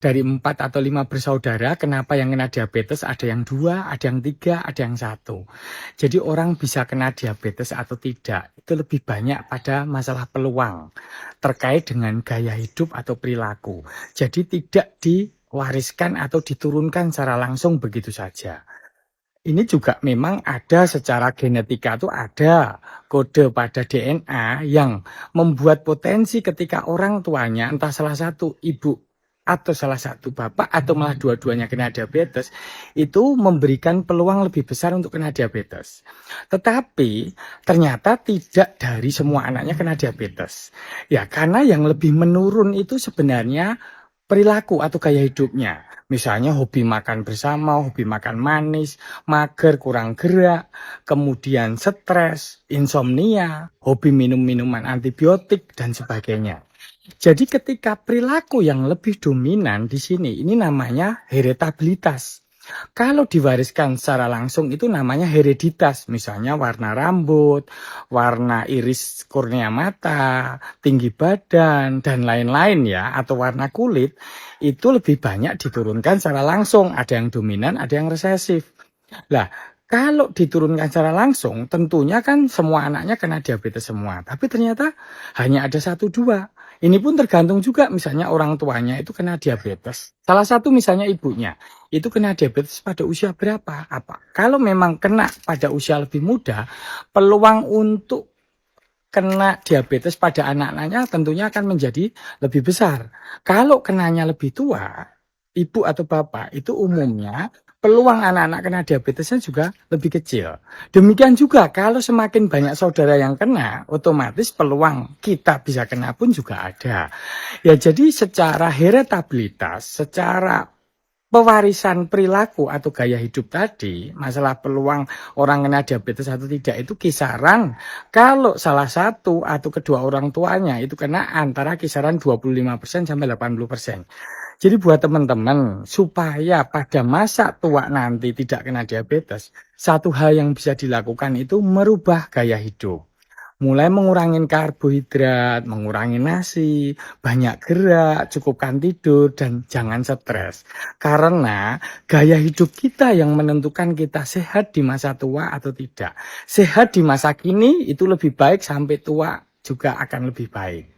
Dari 4 atau 5 bersaudara, kenapa yang kena diabetes ada yang 2, ada yang 3, ada yang 1. Jadi orang bisa kena diabetes atau tidak, itu lebih banyak pada masalah peluang terkait dengan gaya hidup atau perilaku. Jadi tidak diwariskan atau diturunkan secara langsung begitu saja. Ini juga memang ada secara genetika tuh ada kode pada DNA yang membuat potensi ketika orang tuanya entah salah satu ibu atau salah satu bapak atau malah dua-duanya kena diabetes itu memberikan peluang lebih besar untuk kena diabetes. Tetapi ternyata tidak dari semua anaknya kena diabetes. Ya karena yang lebih menurun itu sebenarnya perilaku atau gaya hidupnya. Misalnya hobi makan bersama, hobi makan manis, mager, kurang gerak, kemudian stres, insomnia, hobi minum minuman antibiotik, dan sebagainya. Jadi ketika perilaku yang lebih dominan di sini, ini namanya heritabilitas. Kalau diwariskan secara langsung itu namanya hereditas, misalnya warna rambut, warna iris kornea mata, tinggi badan, dan lain-lain ya, atau warna kulit, itu lebih banyak diturunkan secara langsung, ada yang dominan, ada yang resesif. Lah, kalau diturunkan secara langsung, tentunya kan semua anaknya kena diabetes semua, tapi ternyata hanya ada 1-2. Ini pun tergantung juga misalnya orang tuanya itu kena diabetes. Salah satu misalnya ibunya, itu kena diabetes pada usia berapa? Apa? Kalau memang kena pada usia lebih muda, peluang untuk kena diabetes pada anak-anaknya tentunya akan menjadi lebih besar. Kalau kenanya lebih tua, ibu atau bapak itu umumnya peluang anak-anak kena diabetesnya juga lebih kecil. Demikian juga kalau semakin banyak saudara yang kena, otomatis peluang kita bisa kena pun juga ada. Ya jadi secara heritabilitas, secara pewarisan perilaku atau gaya hidup tadi, masalah peluang orang kena diabetes atau tidak itu kisaran kalau salah satu atau kedua orang tuanya itu kena antara kisaran 25% sampai 80%. Jadi buat teman-teman supaya pada masa tua nanti tidak kena diabetes, satu hal yang bisa dilakukan itu merubah gaya hidup. Mulai mengurangi karbohidrat, mengurangi nasi, banyak gerak, cukupkan tidur, dan jangan stres. Karena gaya hidup kita yang menentukan kita sehat di masa tua atau tidak. Sehat di masa kini itu lebih baik, sampai tua juga akan lebih baik.